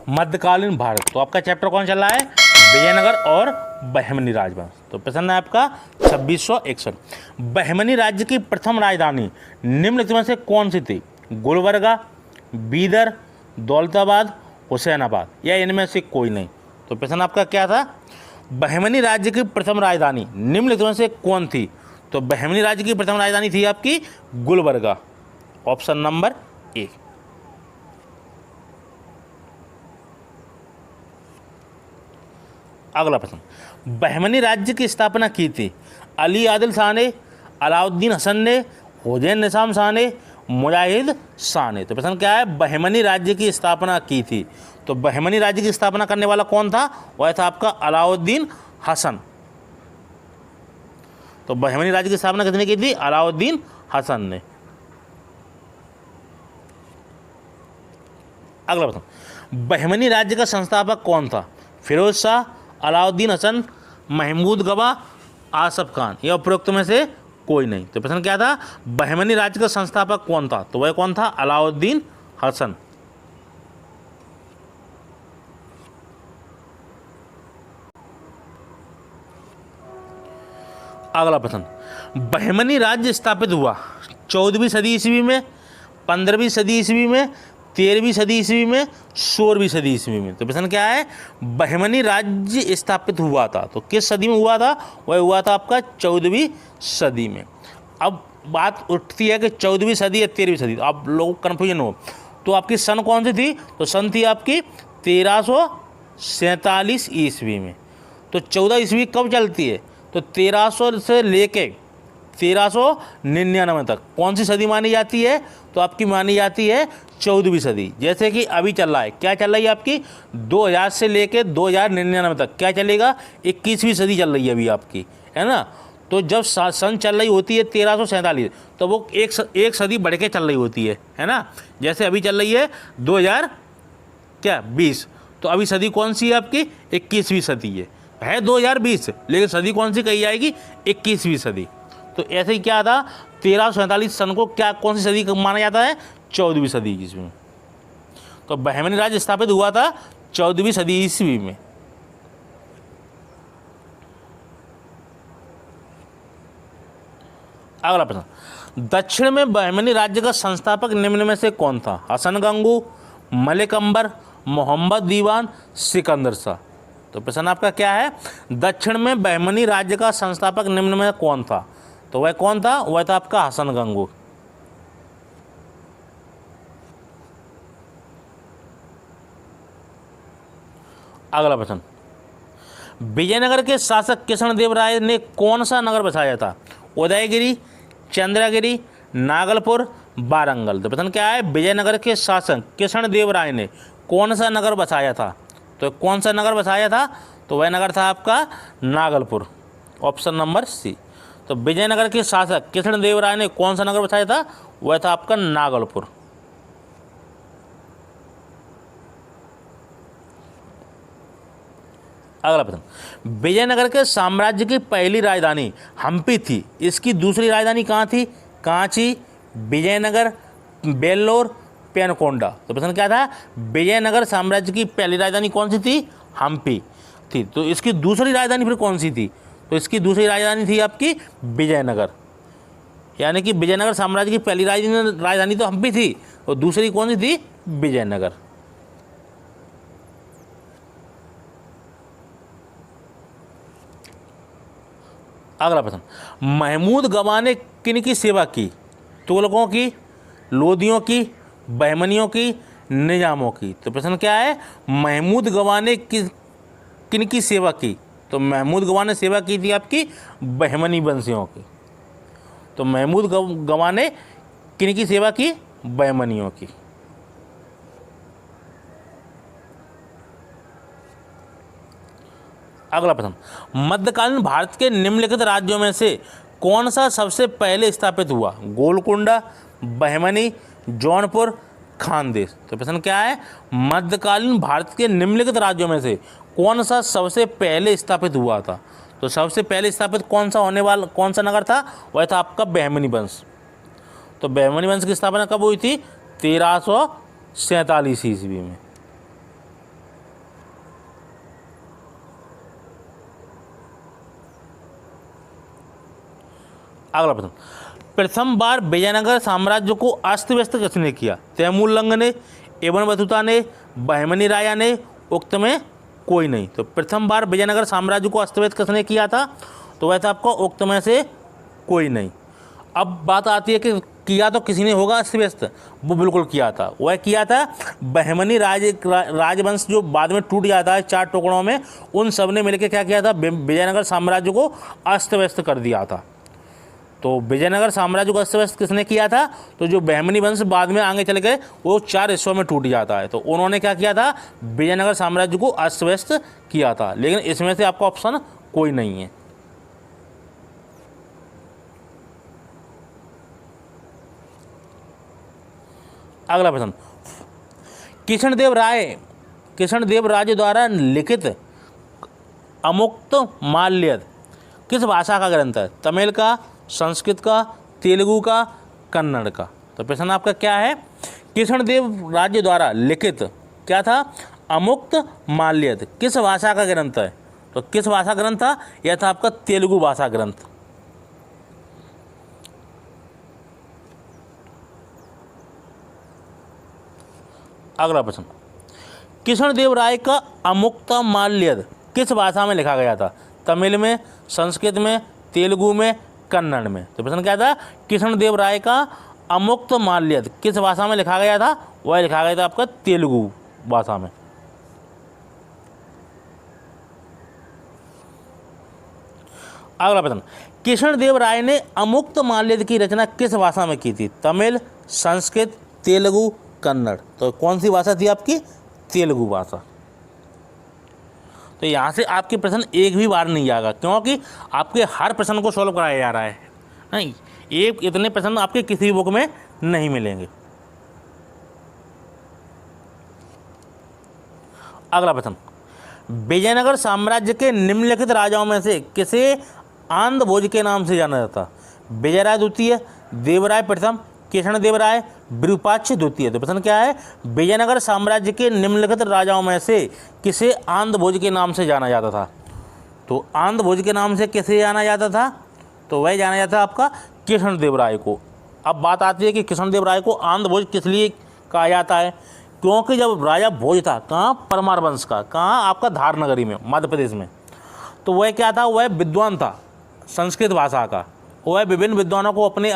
मध्यकालीन भारत, तो आपका चैप्टर कौन चल रहा है, विजयनगर और बहमनी राजवंश। तो प्रश्न है आपका 2661, बहमनी राज्य की प्रथम राजधानी निम्नलिखित में से कौन सी थी, गुलबर्गा, बीदर, दौलताबाद, हुसैनाबाद, या इनमें से कोई नहीं। तो प्रश्न आपका क्या था, बहमनी राज्य की प्रथम राजधानी निम्नलिखित में से कौन थी। तो बहमनी राज्य की प्रथम राजधानी थी आपकी गुलबर्गा, ऑप्शन नंबर ए। अगला प्रश्न, बहमनी राज्य की स्थापना की थी अली आदिल शाह ने, अलाउद्दीन हसन ने, हुसैन निज़ाम शाह ने, मुजाहिद शाह ने। तो प्रश्न क्या है, बहमनी राज्य की स्थापना की थी। तो बहमनी राज्य की स्थापना करने वाला कौन था, वह था आपका अलाउद्दीन हसन। तो बहमनी राज्य की स्थापना किसने की थी, अलाउद्दीन हसन ने। अगला प्रश्न, बहमनी राज्य का संस्थापक कौन था, फिरोज शाह, अलाउद्दीन हसन, महमूद गवा, आसफ खान, या उपरोक्त में से कोई नहीं। तो प्रश्न क्या था, बहमनी राज्य का संस्थापक कौन था। तो वह कौन था, अलाउद्दीन हसन। अगला प्रश्न, बहमनी राज्य स्थापित हुआ 14वीं सदी ईस्वी में, 15वीं सदी ईस्वी में, 13वीं सदी ईस्वी में, 16वीं सदी ईस्वी में। तो प्रश्न क्या है, बहमनी राज्य स्थापित हुआ था, तो किस सदी में हुआ था, वह हुआ था आपका 14वीं सदी में। अब बात उठती है कि 14वीं सदी या 13वीं सदी, तो आप लोग कन्फ्यूजन हो, तो आपकी सन कौन सी थी, तो सन थी आपकी 1347 ईस्वी में। तो 14 ईस्वी कब चलती है, तो 1300 से लेके 1399 तक कौन सी सदी मानी जाती है, तो आपकी मानी जाती है 14वीं सदी। जैसे कि अभी चल रहा है, क्या चल रही है आपकी 2000 से लेके 2099 तक क्या चलेगा, 21वीं सदी चल रही है अभी आपकी, है ना। तो जब सन चल रही होती है 1347, तो वो एक सदी बढ़ के चल रही होती है ना। जैसे अभी चल रही है 2020, तो अभी सदी कौन सी है आपकी, 21वीं सदी है 2020, लेकिन सदी कौन सी कही जाएगी, 21वीं सदी। तो ऐसे ही क्या था, 1347 सन को क्या कौन सी सदी माना जाता है, 14वीं सदी ईस्वी में। तो बहमनी राज्य स्थापित हुआ था 14वीं सदी ईस्वी में। अगला प्रश्न, दक्षिण में बहमनी राज्य का संस्थापक निम्न में से कौन था, हसन गंगू, मलिक अंबर, मोहम्मद दीवान, सिकंदर शाह। तो प्रश्न आपका क्या है, दक्षिण में बहमनी राज्य का संस्थापक निम्न में कौन था। तो वह कौन था, वह था आपका हसन गंगू। अगला प्रश्न, विजयनगर के शासक कृष्णदेव राय ने कौन सा नगर बसाया था, उदयगिरी, चंद्रगिरी, नागलपुर, वारंगल। तो प्रश्न क्या है, विजयनगर के शासक कृष्णदेव राय ने कौन सा नगर बसाया था। तो कौन सा नगर बसाया था, तो वह नगर था आपका नागलपुर, ऑप्शन नंबर सी। तो विजयनगर के शासक कृष्णदेव राय ने कौन सा नगर बसाया था, वह था आपका नागलपुर। अगला प्रश्न, विजयनगर के साम्राज्य की पहली राजधानी हम्पी थी, इसकी दूसरी राजधानी कहाँ थी, कांची, विजयनगर, बेल्लोर, पेनकोंडा। तो प्रश्न क्या था, विजयनगर साम्राज्य की पहली राजधानी कौन सी थी, हम्पी थी। तो इसकी दूसरी राजधानी फिर कौन सी थी, तो इसकी दूसरी राजधानी थी आपकी विजयनगर। यानी कि विजयनगर साम्राज्य की पहली राजधानी तो हम्पी थी, और दूसरी कौन सी थी, विजयनगर। अगला प्रश्न, महमूद गवा ने किन की सेवा की, तुगलकों की, लोदियों की, बहमनियों की, निजामों की। तो प्रश्न क्या है, महमूद गवा ने किन की सेवा की। तो महमूद गवा ने सेवा की थी आपकी बहमनी वंशियों की। तो महमूद गवा ने किन की सेवा की, बहमनियों की। अगला प्रश्न, मध्यकालीन भारत के निम्नलिखित राज्यों में से कौन सा सबसे पहले स्थापित हुआ, गोलकुंडा, बहमनी, जौनपुर, खानदेश। तो प्रश्न क्या है, मध्यकालीन भारत के निम्नलिखित राज्यों में से कौन सा सबसे पहले स्थापित हुआ था। तो सबसे पहले स्थापित कौन सा नगर था, वह था आपका बहमनी वंश। तो बहमनी वंश की स्थापना कब हुई थी, 1347 ईस्वी में। अगला प्रश्न, प्रथम बार विजयनगर साम्राज्य को अस्त व्यस्त किसने किया? तैमूर ने, एबन बतूता ने, बहमनी राया ने, उक्त में कोई नहीं। तो प्रथम बार विजयनगर साम्राज्य को अस्त व्यस्त किसने किया था? तो वह था आपका उक्त में से कोई नहीं। अब बात आती है कि किया तो किसी ने होगा अस्त व्यस्त, वो बिल्कुल किया था। वह किया था बहमनी राजवंश जो बाद में टूट जाता है 4 टुकड़ों में, उन सब ने मिलकर क्या किया था? विजयनगर साम्राज्य को अस्त व्यस्त कर दिया था। तो विजयनगर साम्राज्य को अस्त व्यस्त किसने किया था? तो जो बहमनी वंश बाद में आगे चले गए वो 4 हिस्सों में टूट जाता है, तो उन्होंने क्या किया था? विजयनगर साम्राज्य को अस्त व्यस्त किया था। लेकिन इसमें से आपका ऑप्शन कोई नहीं है। अगला प्रश्न, कृष्णदेव राय द्वारा लिखित अमुक्त माल्यद किस भाषा का ग्रंथ है? तमिल का, संस्कृत का, तेलुगु का, कन्नड़ का? तो प्रश्न आपका क्या है? कृष्णदेव राज्य द्वारा लिखित क्या था? अमुक्त माल्यद किस भाषा का ग्रंथ है? तो किस भाषा ग्रंथ था? यह था आपका तेलुगु भाषा ग्रंथ। अगला प्रश्न, कृष्णदेव राय का अमुक्त माल्यद किस भाषा में लिखा गया था? तमिल में, संस्कृत में, तेलुगु में, कन्नड़ में? तो प्रश्न क्या था? कृष्णदेव राय का अमुक्त माल्यद किस भाषा में लिखा गया था? वह लिखा गया था आपका तेलुगु भाषा में। अगला प्रश्न, कृष्णदेव राय ने अमुक्त माल्यद की रचना किस भाषा में की थी? तमिल, संस्कृत, तेलुगु, कन्नड़? तो कौन सी भाषा थी आपकी? तेलुगु भाषा। तो यहाँ से आपके प्रश्न एक भी बार नहीं आएगा, क्योंकि आपके हर प्रश्न को सॉल्व कराया जा रहा है नहीं, एक इतने प्रश्न आपके किसी भी बुक में नहीं मिलेंगे। अगला प्रश्न, विजयनगर साम्राज्य के निम्नलिखित राजाओं में से किसे आंध्र भोज के नाम से जाना जाता? विजयराय द्वितीय, देवराय प्रथम, कृष्णदेव राय, विरूपाक्ष द्वितीय? तो प्रश्न क्या है? विजयनगर साम्राज्य के निम्नलिखित राजाओं में से किसे आंध्र भोज के नाम से जाना जाता था? तो आंध्र भोज के नाम से किसे जाना जाता था? तो वह जाना जाता आपका कृष्णदेव राय को। अब बात आती है कि कृष्णदेव राय को आंध्र भोज किस लिए कहा जाता है? क्योंकि जब राजा भोज था, कहाँ? परमार वंश का, कहाँ? आपका धारनगरी में, मध्य प्रदेश में। तो वह क्या था? वह विद्वान था संस्कृत भाषा का, वह विभिन्न विद्वानों को अपने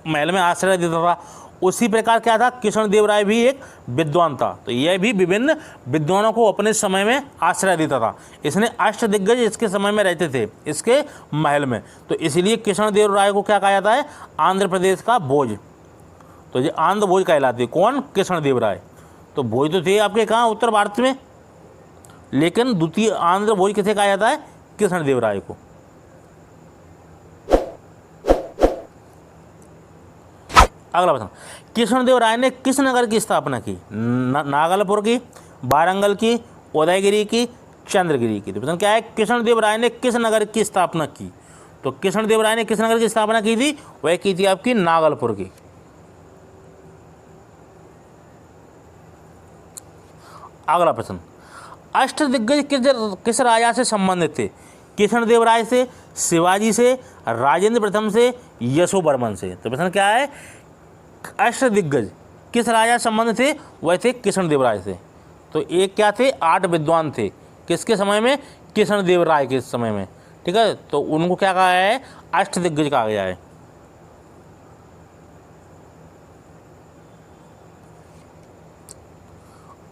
महल में आश्रय देता था। उसी प्रकार क्या था? कृष्णदेव राय भी एक विद्वान था, तो यह भी विभिन्न विद्वानों को अपने समय में आश्रय देता था। इसने अष्टदिग्गज इसके समय में रहते थे इसके महल में, तो इसलिए कृष्णदेव राय को क्या कहा जाता है? आंध्र प्रदेश का भोज। तो ये आंध्र भोज कहलाते। कौन? कृष्णदेव राय। तो भोज तो थे आपके कहाँ? उत्तर भारत में, लेकिन द्वितीय आंध्र भोज किसे कहा जाता है? कृष्णदेव राय को। अगला प्रश्न, कृष्णदेव राय ने किस नगर की स्थापना की? नागलपुर की, वारंगल की, उदयगिरी की, चंद्रगिरी की? तो प्रश्न क्या है? कृष्णदेव राय ने किस नगर की स्थापना की? तो कृष्णदेव राय ने किस नगर की स्थापना की थी? वह की थी आपकी नागलपुर की। अगला प्रश्न, अष्टदिग्गज किस राजा से संबंधित थे? कृष्णदेव राय से, शिवाजी से, राजेंद्र प्रथम से, यशोवर्मन से? तो प्रश्न क्या है? अष्टदिग्गज किस राजा संबंध थे? वह थे कृष्णदेव राय से। तो एक क्या थे? 8 विद्वान थे। किसके समय में? कृष्णदेव राय के समय में। ठीक है, तो उनको क्या कहा है? अष्टदिग्गज कहा गया है।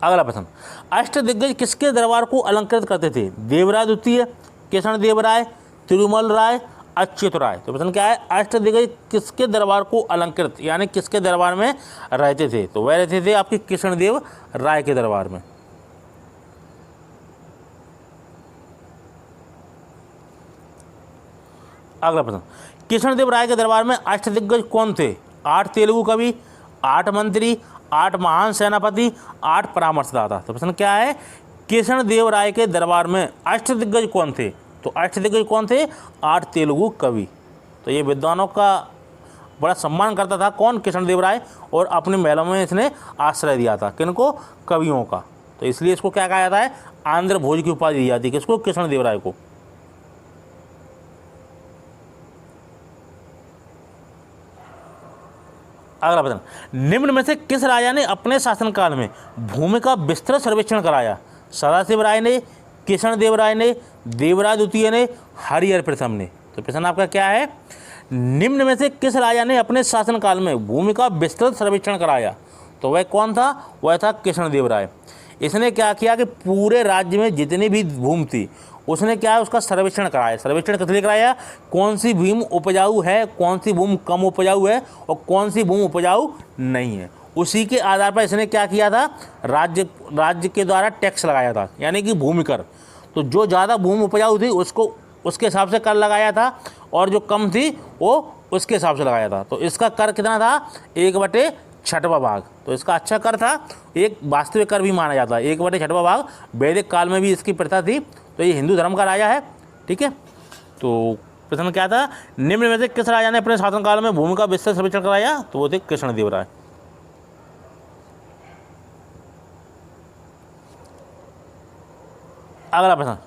अगला प्रश्न, अष्टदिग्गज किसके दरबार को अलंकृत करते थे? देवराय द्वितीय, कृष्णदेव राय, तिरुमल राय, अच्युत राय? तो प्रश्न क्या है? अष्टदिग्गज किसके दरबार को अलंकृत, यानी किसके दरबार में रहते थे? तो वह रहते थे आपके कृष्णदेव राय के दरबार में। अगला प्रश्न, कृष्णदेव राय के दरबार में अष्टदिग्गज कौन थे? 8 तेलुगु कवि, 8 मंत्री, 8 महान सेनापति, 8 परामर्शदाता? तो प्रश्न क्या है? कृष्णदेव राय के दरबार में अष्टदिग्गज कौन थे? तो अष्टदिग्गज कौन थे? 8 तेलुगु कवि। तो ये विद्वानों का बड़ा सम्मान करता था। कौन? कृष्णदेव राय। और अपने महलों में इसने आश्रय दिया था। किनको? कवियों का। तो इसलिए इसको क्या कहा जाता है? आंध्र भोज की उपाधि दी जाती है। किसको? कृष्णदेव राय को। अगला प्रश्न, निम्न में से किस राजा ने अपने शासनकाल में भूमि का विस्तृत सर्वेक्षण कराया? सदाशिव राय ने, कृष्णदेव राय ने, देवराज द्वितीय ने, हरिहर प्रथम ने। तो प्रश्न आपका क्या है? निम्न में से किस राजा ने अपने शासनकाल में भूमि का विस्तृत सर्वेक्षण कराया? तो वह कौन था? वह था कृष्णदेव राय। इसने क्या किया कि पूरे राज्य में जितनी भी भूमि थी उसने क्या है, उसका सर्वेक्षण कराया। सर्वेक्षण किस लिए कराया? कौन सी भूमि उपजाऊ है, कौन सी भूमि कम उपजाऊ है और कौन सी भूमि उपजाऊ नहीं है। उसी के आधार पर इसने क्या किया था? राज्य के द्वारा टैक्स लगाया था, यानी कि भूमि कर। तो जो ज़्यादा भूमि उपजाऊ थी उसको उसके हिसाब से कर लगाया था और जो कम थी वो उसके हिसाब से लगाया था। तो इसका कर कितना था? 1/6वां भाग। तो इसका अच्छा कर था, एक वास्तविक कर भी माना जाता है। 1/6वां भाग वैदिक काल में भी इसकी प्रथा थी। तो ये हिंदू धर्म का राजा है, ठीक है। तो प्रश्न क्या था? निम्न में से किस राजा ने अपने शासनकाल में भूमि का विस्तृत सर्वेक्षण कराया? तो वो थे कृष्णदेव राय। अगला प्रश्न,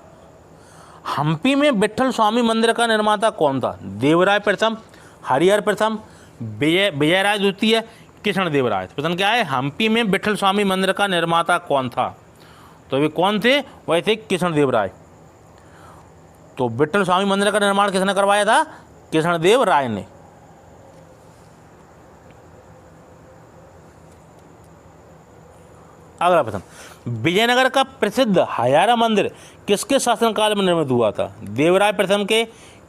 हम्पी में विट्ठल स्वामी मंदिर का निर्माता कौन था? देवराय प्रथम, हरिहर प्रथम, विजयराय द्वितीय, कृष्णदेव राय। प्रश्न क्या है? हम्पी में विट्ठल स्वामी मंदिर का निर्माता कौन था? तो वे कौन थे? वह थे कृष्णदेव राय। तो विट्ठल स्वामी मंदिर का निर्माण किसने करवाया था? कृष्णदेव राय ने। अगला प्रश्न, विजयनगर का प्रसिद्ध हजारा मंदिर किसके शासनकाल में निर्मित हुआ था? देवराय प्रथम के,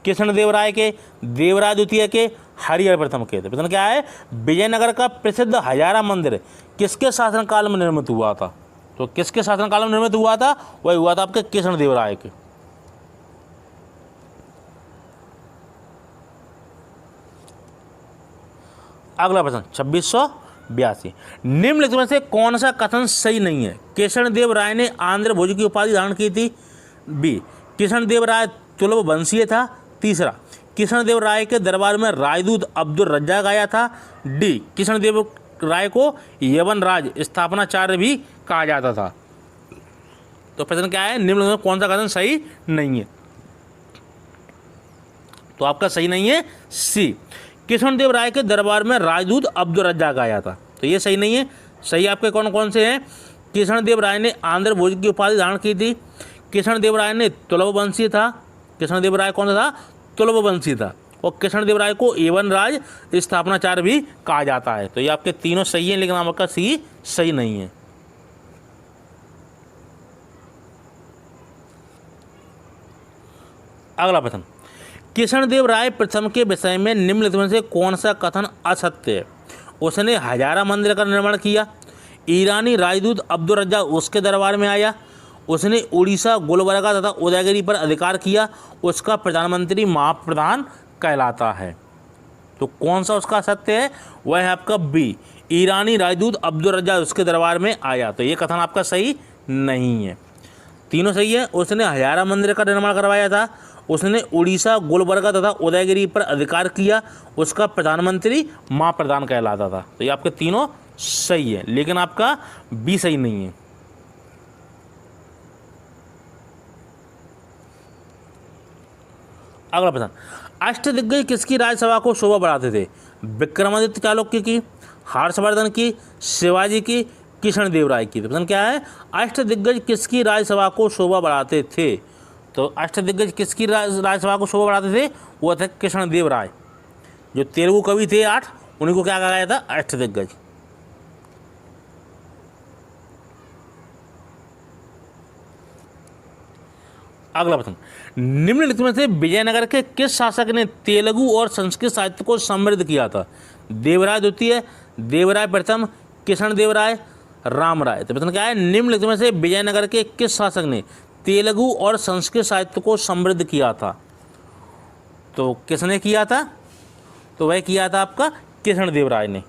कृष्णदेव राय के, देवराय द्वितीय के, हरिहर प्रथम के। तो प्रश्न क्या है? विजयनगर का प्रसिद्ध हजारा मंदिर किसके शासनकाल में निर्मित हुआ था? तो किसके शासनकाल में निर्मित हुआ था? वही हुआ था आपके कृष्णदेव राय के। अगला प्रश्न 2682, निम्नलिखित में से कौन सा कथन सही नहीं है? कृष्णदेव राय ने आंध्र भोज की उपाधि धारण की थी। बी, कृष्णदेव राय तुलभ वंशीय था। तीसरा, कृष्णदेव राय के दरबार में राजदूत अब्दुल रज्जाक आया था। डी, कृष्णदेव राय को यवन राज स्थापनाचार्य भी कहा जाता था। तो प्रश्न क्या है? निम्न में कौन सा कथन सही नहीं है? तो आपका सही नहीं है सी, कृष्णदेव राय के दरबार में राजदूत अब्दुल रज्जाक आया था। तो ये सही नहीं है। सही आपके कौन कौन से हैं? कृष्णदेव राय ने आंध्र भोज की उपाधि धारण की थी। कृष्णदेव राय ने तुलभ वंशीय था। कृष्णदेव राय कौन था? तुलभ वंशीय था। और कृष्णदेव राय को एवन राज स्थापनाचार्य भी कहा जाता है। तो ये आपके तीनों सही हैं, लेकिन आपका सी सही नहीं है। अगला प्रश्न, कृष्णदेव राय प्रथम के विषय में निम्नलिखित में से कौन सा कथन असत्य है? उसने हजारा मंदिर का निर्माण किया। ईरानी राजदूत अब्दुल रज्जाक उसके दरबार में आया। उसने उड़ीसा, गुलबर्गा तथा उदयगिरी पर अधिकार किया। उसका प्रधानमंत्री महाप्रधान कहलाता है। तो कौन सा उसका सत्य है? वह है आपका बी, ईरानी राजदूत अब्दुल रज्जाक उसके दरबार में आया। तो ये कथन आपका सही नहीं है। तीनों सही है। उसने हजारा मंदिर का निर्माण करवाया था। उसने उड़ीसा, गुलबर्गा तथा उदयगिरी पर अधिकार किया। उसका प्रधानमंत्री महाप्रधान कहलाता था। तो ये आपके तीनों सही है, लेकिन आपका बी सही नहीं है। अगला प्रश्न, अष्टदिग्गज किसकी राज्यसभा को शोभा बढ़ाते थे? विक्रमादित्य चालुक्य की, हर्षवर्धन की, शिवाजी की, कृष्णदेव राय की। तो प्रश्न क्या है? अष्टदिग्गज किसकी राज्यसभा को शोभा बढ़ाते थे? तो अष्टदिग्गज किसकी राज्यसभा को शोभा बढ़ाते थे? वो थे कृष्णदेव राय। जो तेलुगु कवि थे 8, उन्हीं को क्या कहा गया था? अष्टदिग्गज। अगला प्रश्न, निम्नलिखित में से विजयनगर के किस शासक ने तेलुगु और संस्कृत साहित्य को समृद्ध किया था? देवराय द्वितीय, देवराय प्रथम, कृष्णदेव राय, राम राय। तो प्रश्न क्या है? निम्नलिखित में से विजयनगर के किस शासक ने तेलुगु और संस्कृत साहित्य को समृद्ध किया था? तो किसने किया था? तो वह किया था आपका कृष्णदेव राय ने।